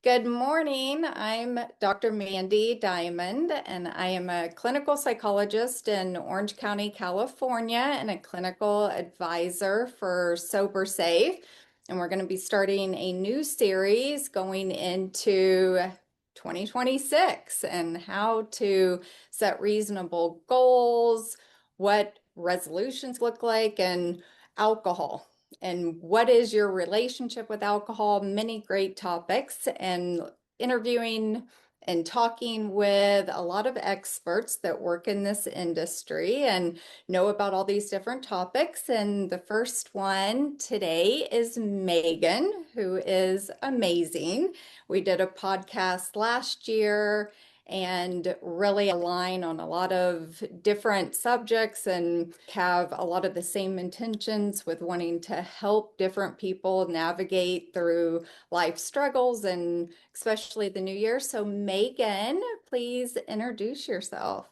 Good morning. I'm Dr. Mandy Diamond, and I am a clinical psychologist in Orange County, California, and a clinical advisor for Sober Safe. And we're going to be starting a new series going into 2026 and how to set reasonable goals, what resolutions look like, and alcohol and what is your relationship with alcohol? Many great topics, and interviewing and talking with a lot of experts that work in this industry and know about all these different topics. And the first one today is Megan, who is amazing. We did a podcast last year and really align on a lot of different subjects and have a lot of the same intentions with wanting to help different people navigate through life struggles and especially the new year. So, Megan, please introduce yourself.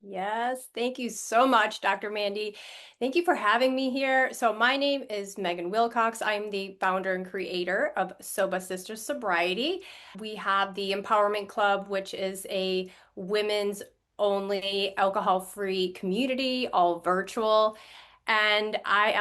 Yes, thank you so much, Dr. Mandy. Thank you for having me here. So, my name is Megan Wilcox. I'm the founder and creator of Soba Sister Sobriety. We have the Empowerment Club, which is a women's only alcohol-free community, all virtual. And I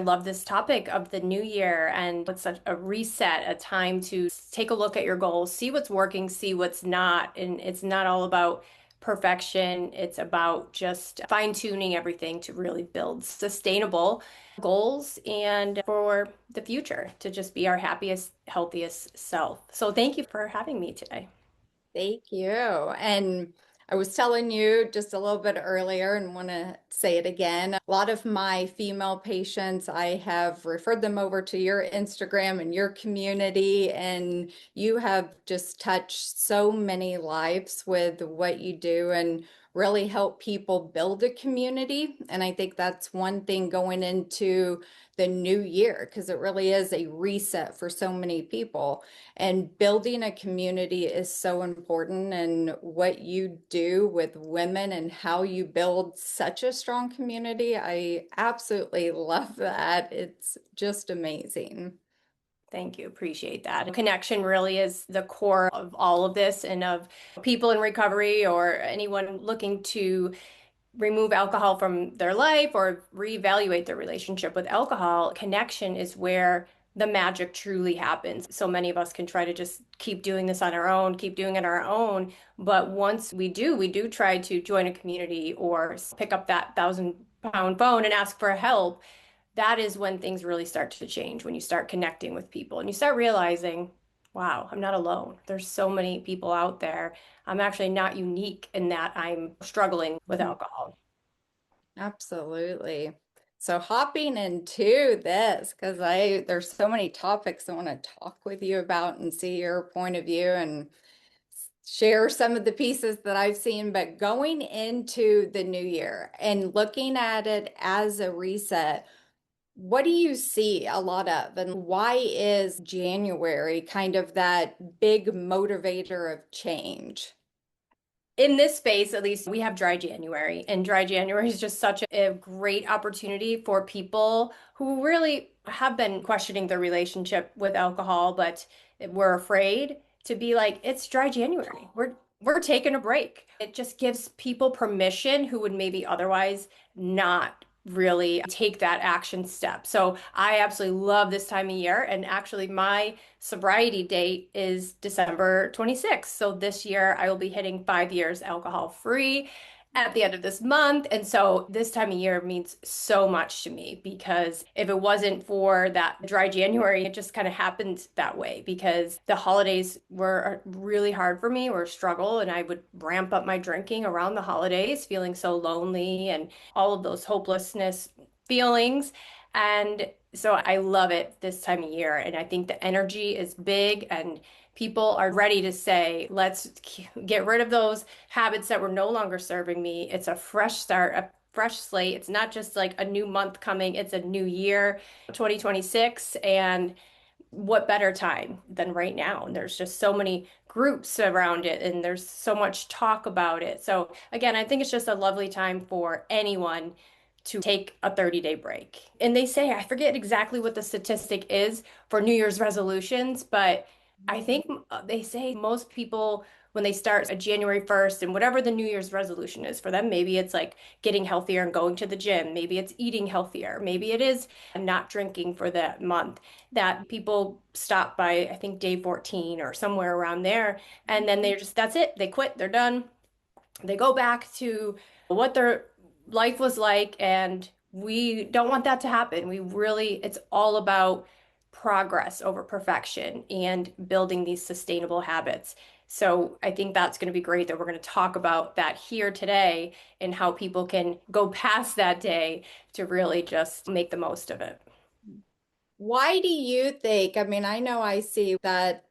love this topic of the new year. And it's such a reset, a time to take a look at your goals, see what's working, see what's not. And it's not all about perfection. It's about just fine tuning everything to really build sustainable goals and for the future to just be our happiest, healthiest self. So thank you for having me today. Thank you. And I was telling you just a little bit earlier and want to say it again. A lot of my female patients, I have referred them over to your Instagram and your community, and you have just touched so many lives with what you do and really help people build a community. And I think that's one thing going into the new year because it really is a reset for so many people. And building a community is so important. And what you do with women and how you build such a strong community, I absolutely love that. It's just amazing. Thank you. Appreciate that. Connection really is the core of all of this and of people in recovery or anyone looking to remove alcohol from their life or reevaluate their relationship with alcohol. Connection is where the magic truly happens. So many of us can try to just keep doing this on our own, keep doing it on our own. But once we do try to join a community or pick up that 1,000-pound phone and ask for help. That is when things really start to change, when you start connecting with people and you start realizing, wow, I'm not alone. There's so many people out there. I'm actually not unique in that I'm struggling with alcohol. Absolutely. So hopping into this, because I there's so many topics I want to talk with you about and see your point of view and share some of the pieces that I've seen, but going into the new year and looking at it as a reset, what do you see a lot of, and why is January kind of that big motivator of change? In this space, at least, we have dry January, and dry January is just such a great opportunity for people who really have been questioning their relationship with alcohol, but we're afraid to be like, it's dry January. We're taking a break. It just gives people permission who would maybe otherwise not really take that action step. So I absolutely love this time of year. And actually, my sobriety date is December 26th. So this year I will be hitting 5 years alcohol free at the end of this month. And so this time of year means so much to me because if it wasn't for that dry January, it just kind of happened that way because the holidays were really hard for me or a struggle. And I would ramp up my drinking around the holidays, feeling so lonely and all of those hopelessness feelings. And so I love it this time of year. And I think the energy is big and people are ready to say, let's get rid of those habits that were no longer serving me. It's a fresh start, a fresh slate. It's not just like a new month coming, it's a new year, 2026. And what better time than right now? And there's just so many groups around it and there's so much talk about it. So again, I think it's just a lovely time for anyone to take a 30-day break. And they say, I forget exactly what the statistic is for New Year's resolutions, but I think they say most people, when they start January 1st and whatever the New Year's resolution is for them, maybe it's like getting healthier and going to the gym. Maybe it's eating healthier. Maybe it is not drinking for that month. That people stop by, I think, day 14 or somewhere around there. And then they're just, that's it. They quit. They're done. They go back to what their life was like, and we don't want that to happen. We really, it's all about progress over perfection and building these sustainable habits. So I think that's going to be great that we're going to talk about that here today and how people can go past that day to really just make the most of it. Why do you think? I mean, I know I see that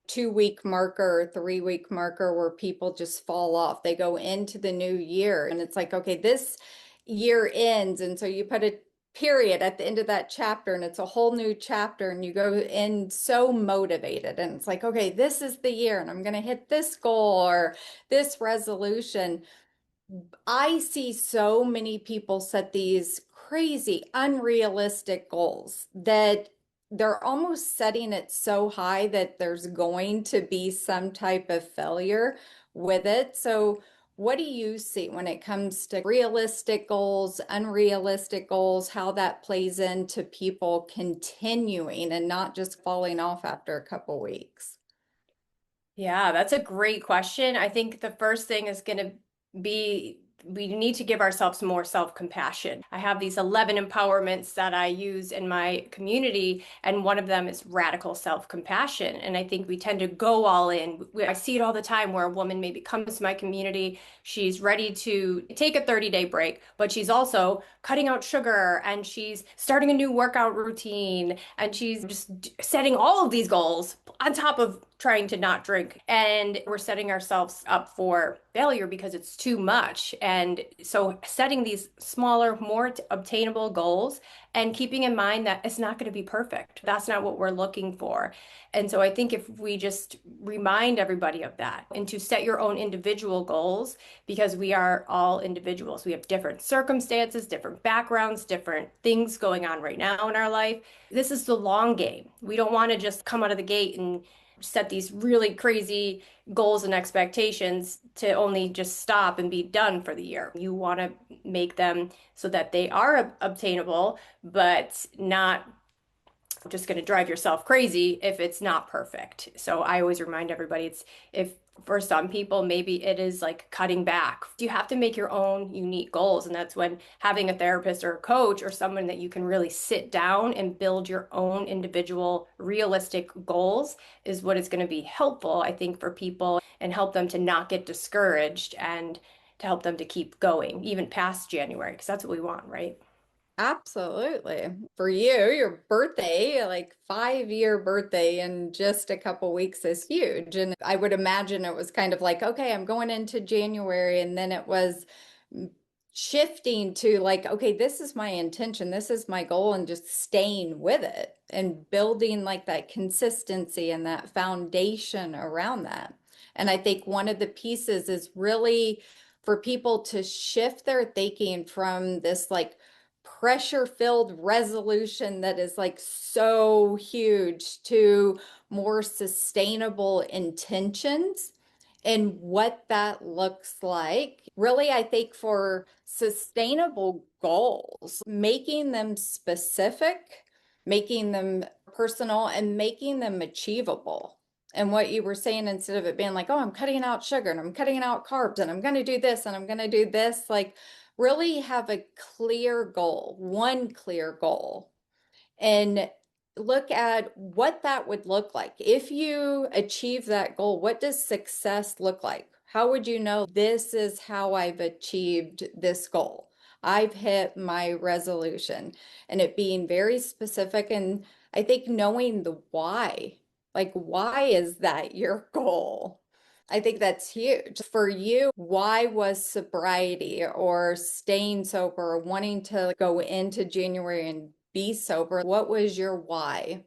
2 week marker, 3 week marker where people just fall off. They go into the new year and it's like, okay, this year ends. And so you put a period at the end of that chapter and it's a whole new chapter and you go in so motivated. And it's like, okay, this is the year and I'm going to hit this goal or this resolution. I see so many people set these crazy, unrealistic goals that they're almost setting it so high that there's going to be some type of failure with it. So, what do you see when it comes to realistic goals, unrealistic goals, how that plays into people continuing and not just falling off after a couple weeks? Yeah, that's a great question. I think the first thing is going to be we need to give ourselves more self-compassion. I have these 11 empowerments that I use in my community, and one of them is radical self-compassion. And I think we tend to go all in. I see it all the time where a woman maybe comes to my community, she's ready to take a 30-day break, but she's also cutting out sugar and she's starting a new workout routine and she's just setting all of these goals on top of trying to not drink. And we're setting ourselves up for failure because it's too much. And so setting these smaller, more obtainable goals and keeping in mind that it's not going to be perfect. That's not what we're looking for. And so I think if we just remind everybody of that and to set your own individual goals, because we are all individuals, we have different circumstances, different backgrounds, different things going on right now in our life. This is the long game. We don't want to just come out of the gate and set these really crazy goals and expectations to only just stop and be done for the year. You want to make them so that they are obtainable, but not just going to drive yourself crazy if it's not perfect. So I always remind everybody it's if for some people maybe it is like cutting back. You have to make your own unique goals, and that's when having a therapist or a coach or someone that you can really sit down and build your own individual realistic goals is what is going to be helpful, I think, for people and help them to not get discouraged and to help them to keep going even past January because that's what we want, right? Absolutely. For you, your birthday, like 5 year birthday in just a couple weeks is huge. And I would imagine it was kind of like, okay, I'm going into January. And then it was shifting to like, okay, this is my intention, this is my goal, and just staying with it and building like that consistency and that foundation around that. And I think one of the pieces is really for people to shift their thinking from this like pressure filled resolution that is like so huge to more sustainable intentions and what that looks like. Really, I think for sustainable goals, making them specific, making them personal, and making them achievable. And what you were saying, instead of it being like, oh, I'm cutting out sugar and I'm cutting out carbs and I'm going to do this and I'm going to do this, like really have a clear goal, one clear goal, and look at what that would look like. If you achieve that goal, what does success look like? How would you know this is how I've achieved this goal? I've hit my resolution, and it being very specific. And I think knowing the why, like, why is that your goal? I think that's huge. For you, why was sobriety or staying sober or wanting to go into January and be sober? What was your why?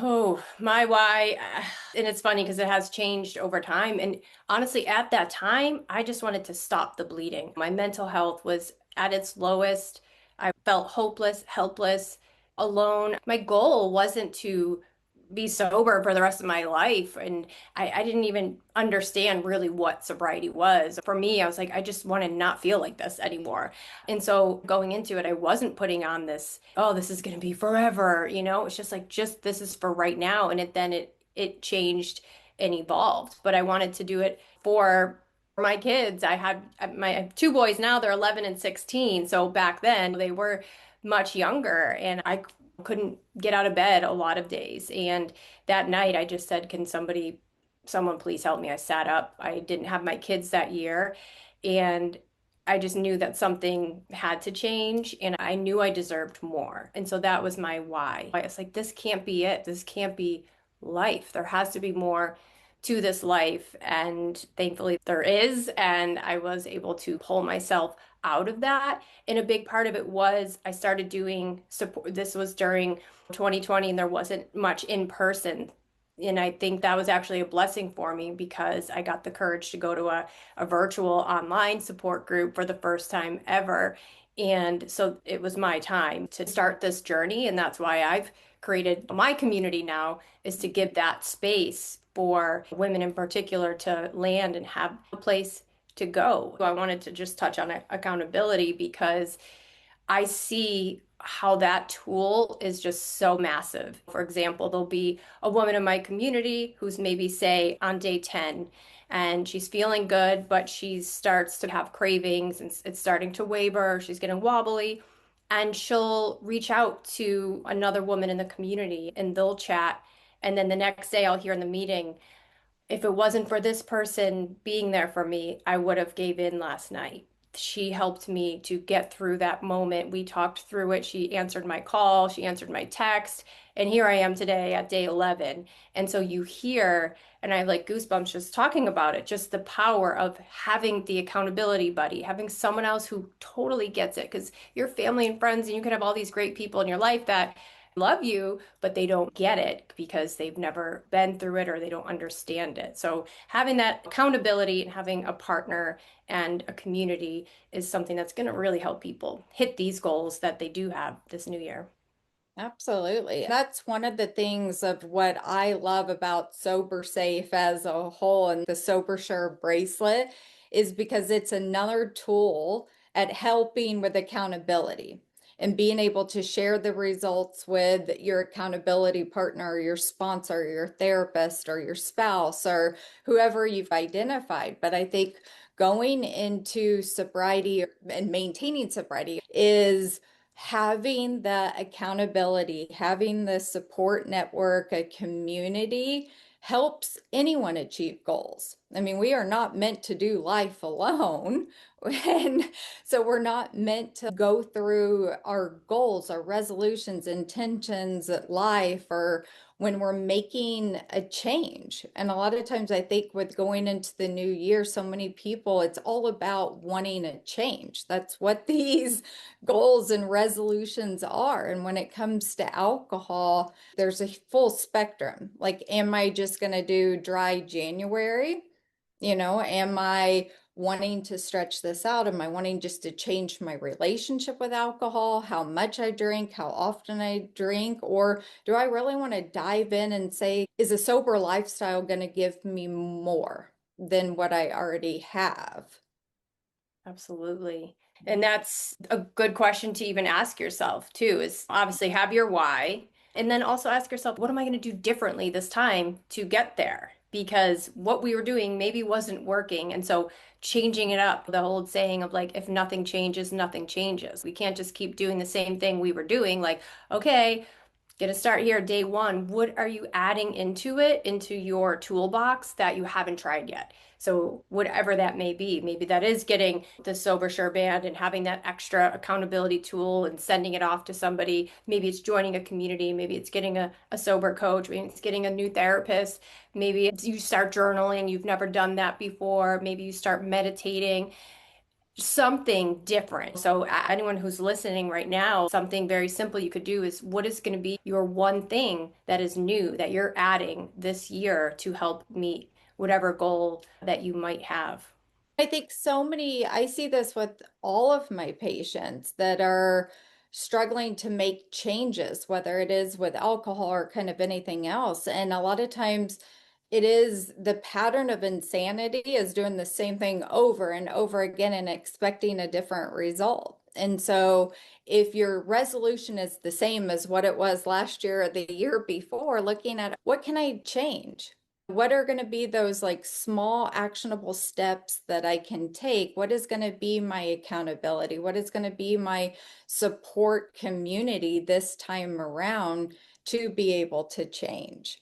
Oh, my why. And it's funny because it has changed over time. And honestly, at that time, I just wanted to stop the bleeding. My mental health was at its lowest. I felt hopeless, helpless, alone. My goal wasn't to be sober for the rest of my life. And I didn't even understand really what sobriety was. For me, I was like, I just want to not feel like this anymore. And so going into it, I wasn't putting on this, oh, this is going to be forever. It's just like, just this is for right now. And it changed and evolved. But I wanted to do it for my kids. I have two boys now, they're 11 and 16. So back then they were much younger, and I couldn't get out of bed a lot of days. And that night I just said, can someone please help me? I sat up. I didn't have my kids that year. And I just knew that something had to change, and I knew I deserved more. And so that was my why. I was like, this can't be it. This can't be life. There has to be more to this life. And thankfully there is. And I was able to pull myself out of that. And a big part of it was I started doing support. This was during 2020, and there wasn't much in person. And I think that was actually a blessing for me because I got the courage to go to a virtual online support group for the first time ever. And so it was my time to start this journey. And that's why I've created my community now, is to give that space for women in particular to land and have a place to go. I wanted to just touch on accountability because I see how that tool is just so massive. For example, there'll be a woman in my community who's maybe, say, on day 10, and she's feeling good, but she starts to have cravings and it's starting to waver, she's getting wobbly, and she'll reach out to another woman in the community and they'll chat. And then the next day I'll hear in the meeting, if it wasn't for this person being there for me, I would have gave in last night. She helped me to get through that moment. We talked through it. She answered my call, she answered my text, and here I am today at day 11. And so you hear, and I have like goosebumps just talking about it, just the power of having the accountability buddy, having someone else who totally gets it. Because your family and friends, and you can have all these great people in your life that love you, but they don't get it because they've never been through it or they don't understand it. So having that accountability and having a partner and a community is something that's going to really help people hit these goals that they do have this new year. Absolutely. That's one of the things of what I love about Sober Safe as a whole, and the Sober Sure bracelet is because it's another tool at helping with accountability and being able to share the results with your accountability partner, your sponsor, your therapist, or your spouse, or whoever you've identified. But I think going into sobriety and maintaining sobriety is having the accountability, having the support network, a community helps anyone achieve goals. I mean, we are not meant to do life alone. And so we're not meant to go through our goals, our resolutions, intentions at life, or when we're making a change. And a lot of times I think with going into the new year, so many people, it's all about wanting a change. That's what these goals and resolutions are. And when it comes to alcohol, there's a full spectrum. Like, am I just going to do dry January? Am I wanting to stretch this out? Am I wanting just to change my relationship with alcohol, how much I drink, how often I drink? Or do I really want to dive in and say, is a sober lifestyle going to give me more than what I already have? Absolutely. And that's a good question to even ask yourself, too, is obviously have your why. And then also ask yourself, what am I going to do differently this time to get there? Because what we were doing maybe wasn't working. And so changing it up, the old saying of like, if nothing changes, nothing changes. We can't just keep doing the same thing we were doing. Like, okay, gonna start here day one. What are you adding into it, into your toolbox that you haven't tried yet? So whatever that may be, maybe that is getting the Sober Sure band and having that extra accountability tool and sending it off to somebody. Maybe it's joining a community. Maybe it's getting a sober coach. Maybe it's getting a new therapist. Maybe you start journaling. You've never done that before. Maybe you start meditating, something different. So anyone who's listening right now, something very simple you could do is, what is going to be your one thing that is new that you're adding this year to help meet whatever goal that you might have? I think I see this with all of my patients that are struggling to make changes, whether it is with alcohol or kind of anything else. And a lot of times it is the pattern of insanity is doing the same thing over and over again and expecting a different result. And so if your resolution is the same as what it was last year or the year before, looking at what can I change? What are going to be those like small actionable steps that I can take? What is going to be my accountability? What is going to be my support community this time around to be able to change?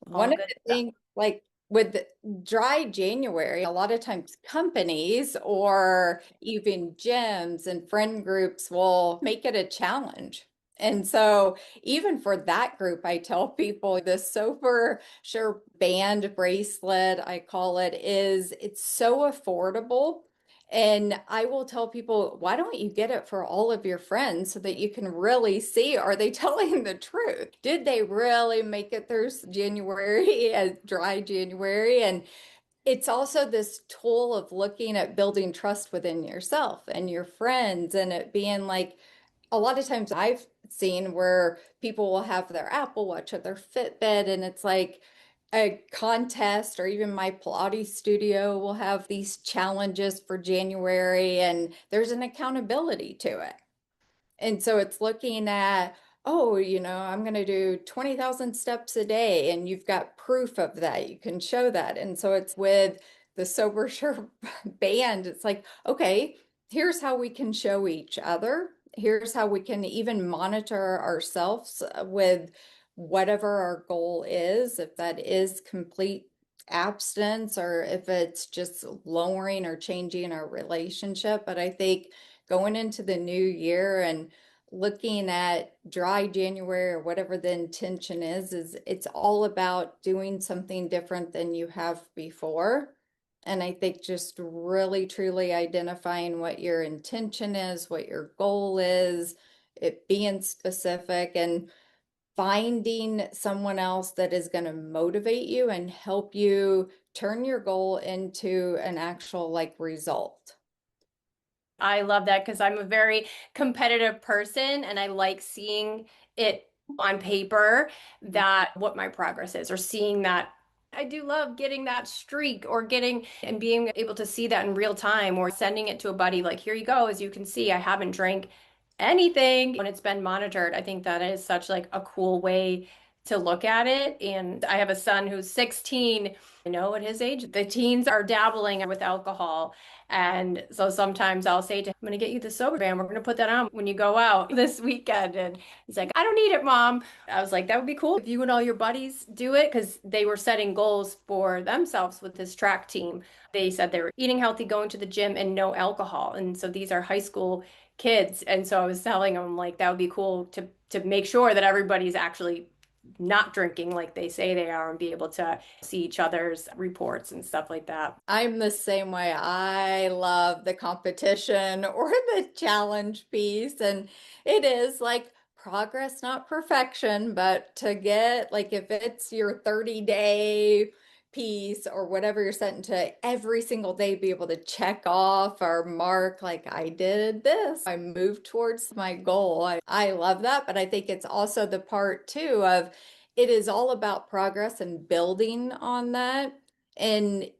One All of good the stuff. things, like with dry January, a lot of times companies or even gyms and friend groups will make it a challenge. And so, even for that group, I tell people the Sober Sure band bracelet, I call it, is it's so affordable. And I will tell people, why don't you get it for all of your friends so that you can really see, are they telling the truth? Did they really make it through January, a dry January? And it's also this tool of looking at building trust within yourself and your friends, and it being like, a lot of times I've seen where people will have their Apple Watch or their Fitbit, and it's like a contest, or even my Pilates studio will have these challenges for January, and there's an accountability to it. And so it's looking at, oh, I'm going to do 20,000 steps a day, and you've got proof of that. You can show that. And so it's with the Sober Sure band. It's like, okay, here's how we can show each other. Here's how we can even monitor ourselves with whatever our goal is, if that is complete abstinence or if it's just lowering or changing our relationship. But I think going into the new year and looking at dry January or whatever the intention is it's all about doing something different than you have before. And I think just really truly identifying what your intention is, what your goal is, it being specific, and finding someone else that is going to motivate you and help you turn your goal into an actual like result. I love that because I'm a very competitive person and I like seeing it on paper that what my progress is or seeing that I do love getting that streak or getting and being able to see that in real time or sending it to a buddy like here you go as you can see I haven't drank anything when it's been monitored. I think that is such like a cool way to look at it. And I have a son who's 16. I know at his age, the teens are dabbling with alcohol. And so sometimes I'll say to him, I'm going to get you the sober band. We're going to put that on when you go out this weekend. And he's like, I don't need it, Mom. I was like, that would be cool if you and all your buddies do it because they were setting goals for themselves with this track team. They said they were eating healthy, going to the gym, and no alcohol. And so these are high school kids. And so I was telling them like that would be cool to make sure that everybody's actually not drinking like they say they are and be able to see each other's reports and stuff like that. I'm the same way. I love the competition or the challenge piece. And it is like progress, not perfection, but to get like if it's your 30-day piece or whatever you're setting to every single day, be able to check off or mark, like I did this, I moved towards my goal. I love that. But I think it's also the part too of it is all about progress and building on that. And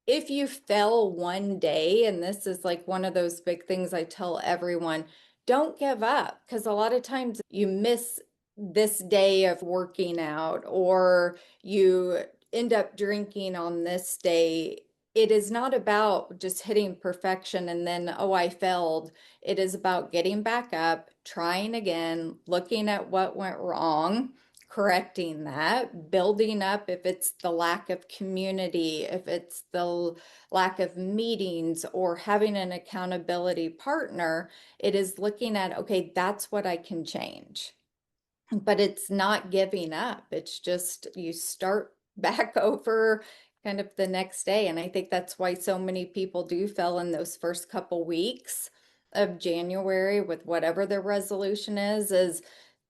if you fail one day, and this is like one of those big things I tell everyone, don't give up because a lot of times you miss this day of working out or you end up drinking on this day. It is not about just hitting perfection and then, oh, I failed. It is about getting back up, trying again, looking at what went wrong, correcting that, building up if it's the lack of community, if it's the lack of meetings or having an accountability partner, it is looking at, okay, that's what I can change. But it's not giving up. It's just you start back over kind of the next day. And I think that's why so many people do fail in those first couple weeks of January with whatever their resolution is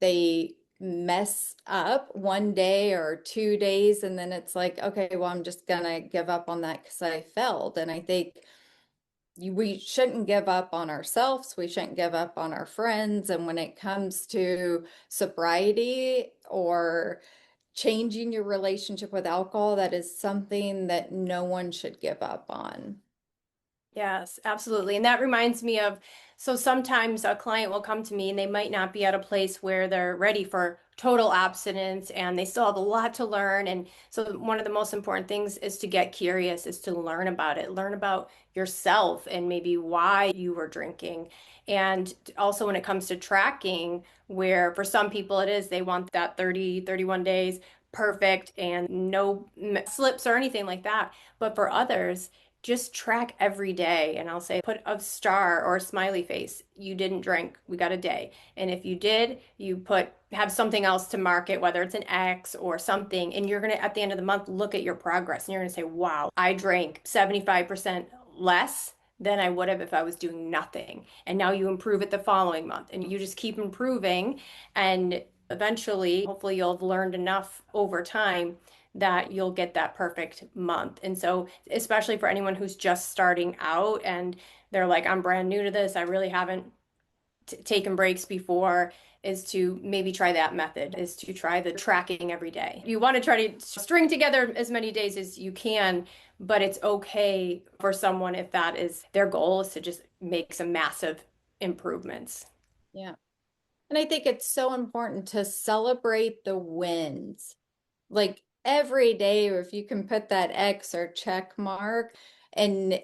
they mess up one day or 2 days, and then it's like, okay, well, I'm just gonna give up on that because I failed. And I think we shouldn't give up on ourselves. We shouldn't give up on our friends. And when it comes to sobriety or changing your relationship with alcohol, that is something that no one should give up on. Yes, absolutely. And that reminds me of, so sometimes a client will come to me and they might not be at a place where they're ready for total abstinence and they still have a lot to learn. And so one of the most important things is to get curious, is to learn about it, learn about yourself and maybe why you were drinking. And also when it comes to tracking, where for some people it is they want that 30, 31 days perfect and no slips or anything like that. But for others, just track every day. And I'll say, put a star or a smiley face. You didn't drink. We got a day. And if you did, have something else to mark it, whether it's an X or something. And you're going to, at the end of the month, look at your progress and you're going to say, wow, I drank 75% less than I would have if I was doing nothing. And now you improve it the following month and you just keep improving. And eventually, hopefully, you'll have learned enough over time that you'll get that perfect month. And so, especially for anyone who's just starting out and they're like, I'm brand new to this, I really haven't taken breaks before, is to maybe try that method, is to try the tracking every day. You want to try to string together as many days as you can, but it's okay for someone if that is their goal, is to just make some massive improvements. Yeah. And I think it's so important to celebrate the wins. Like every day, if you can put that X or check mark and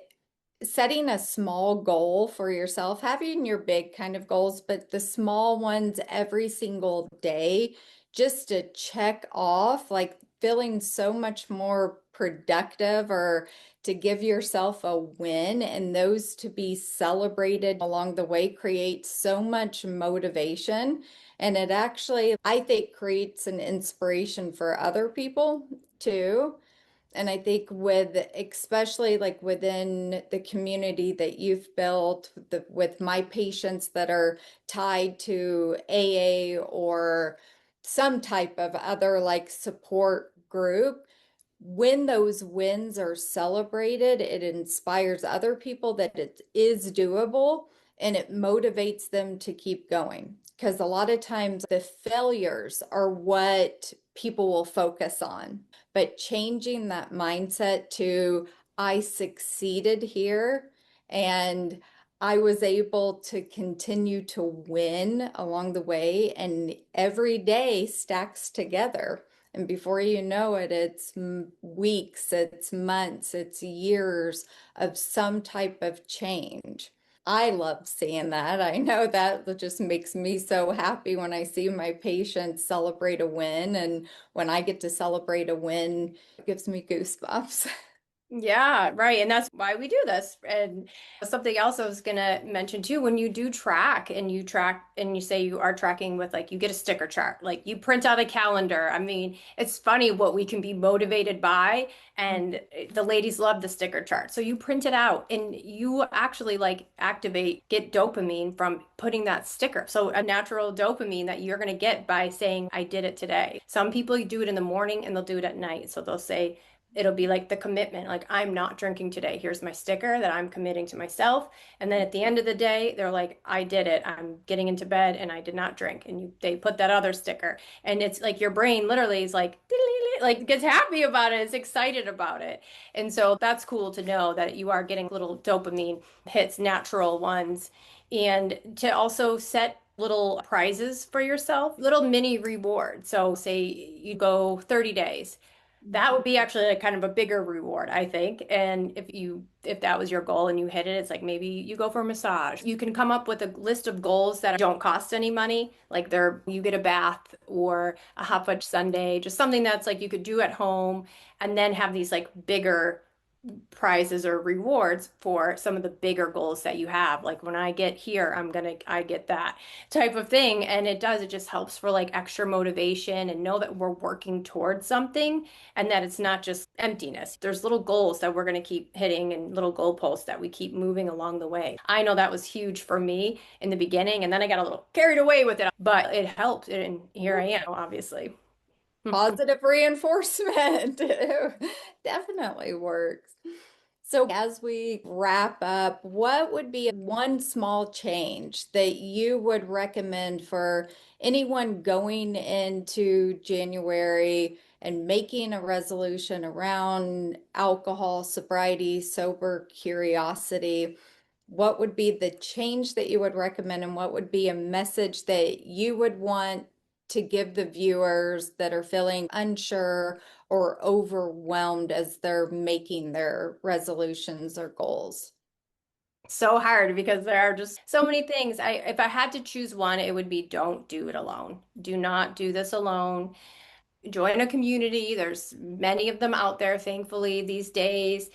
setting a small goal for yourself, having your big kind of goals, but the small ones every single day, just to check off, like feeling so much more productive or to give yourself a win, and those to be celebrated along the way creates so much motivation. And it actually, I think, creates an inspiration for other people too. And I think especially like within the community that you've built with my patients that are tied to AA or some type of other like support group, when those wins are celebrated, it inspires other people that it is doable and it motivates them to keep going. Because a lot of times the failures are what people will focus on. But changing that mindset to, I succeeded here and I was able to continue to win along the way, and every day stacks together. And before you know it, it's weeks, it's months, it's years of some type of change. I love seeing that. I know that just makes me so happy when I see my patients celebrate a win. And when I get to celebrate a win, it gives me goosebumps. Yeah, right. And that's why we do this. And something else I was gonna mention too, when you do track and you track and you say you are tracking with, like, you get a sticker chart, like you print out a calendar. I mean, it's funny what we can be motivated by. And the ladies love the sticker chart. So you print it out and you actually like get dopamine from putting that sticker. So a natural dopamine that you're gonna get by saying, I did it today. Some people do it in the morning and they'll do it at night. So they'll say, it'll be like the commitment, like, I'm not drinking today. Here's my sticker that I'm committing to myself. And then at the end of the day, they're like, I did it. I'm getting into bed and I did not drink. And they put that other sticker. And it's like your brain literally is like gets happy about it, is excited about it. And so that's cool to know that you are getting little dopamine hits, natural ones. And to also set little prizes for yourself, little mini rewards. So say you go 30 days, that would be actually like kind of a bigger reward, I think. And if that was your goal and you hit it, it's like maybe you go for a massage. You can come up with a list of goals that don't cost any money, like you get a bath or a hot fudge sundae, just something that's like you could do at home, and then have these like bigger prizes or rewards for some of the bigger goals that you have. Like, when I get here, I get that type of thing. And it just helps for like extra motivation and know that we're working towards something and that it's not just emptiness. There's little goals that we're going to keep hitting and little goalposts that we keep moving along the way. I know that was huge for me in the beginning, and then I got a little carried away with it, but it helped. And here I am, obviously. Positive reinforcement definitely works. So, as we wrap up, what would be one small change that you would recommend for anyone going into January and making a resolution around alcohol, sobriety, sober curiosity? What would be the change that you would recommend, and what would be a message that you would want to give the viewers that are feeling unsure or overwhelmed as they're making their resolutions or goals? So hard because there are just so many things. If I had to choose one, it would be don't do it alone. Do not do this alone. Join a community. There's many of them out there, thankfully, these days.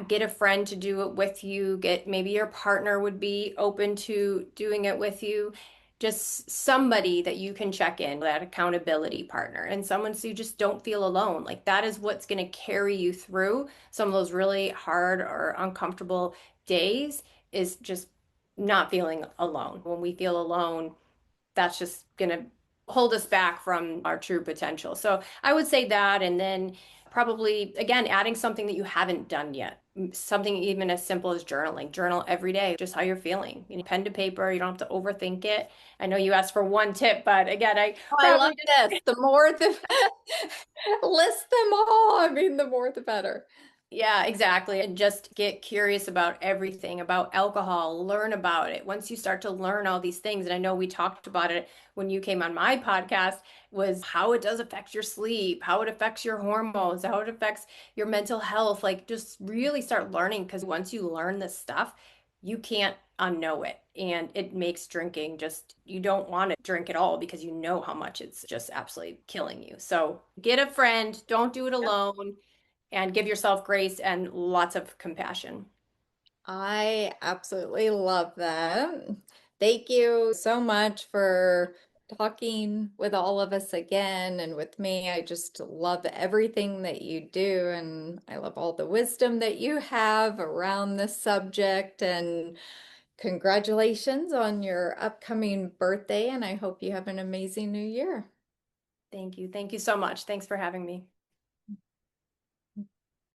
Get a friend to do it with you. Get maybe your partner would be open to doing it with you. Just somebody that you can check in, that accountability partner, and someone so you just don't feel alone. Like that is what's going to carry you through some of those really hard or uncomfortable days, is just not feeling alone. When we feel alone, that's just going to hold us back from our true potential. So I would say that, and then probably again adding something that you haven't done yet. Something even as simple as journaling. Journal every day, just how you're feeling. Pen to paper, you don't have to overthink it. I know you asked for one tip, but again, I Oh, I love probably this. The more the list them all. I mean, the more the better. Yeah, exactly. And just get curious about everything, about alcohol, learn about it. Once you start to learn all these things, and I know we talked about it when you came on my podcast, was how it does affect your sleep, how it affects your hormones, how it affects your mental health. Like just really start learning, because once you learn this stuff, you can't unknow it. And it makes drinking just, you don't want to drink at all because you know how much it's just absolutely killing you. So get a friend, don't do it alone, and give yourself grace and lots of compassion. I absolutely love that. Thank you so much for talking with all of us again and with me. I just love everything that you do, and I love all the wisdom that you have around this subject. And congratulations on your upcoming birthday, and I hope you have an amazing new year. Thank you. Thank you so much. Thanks for having me.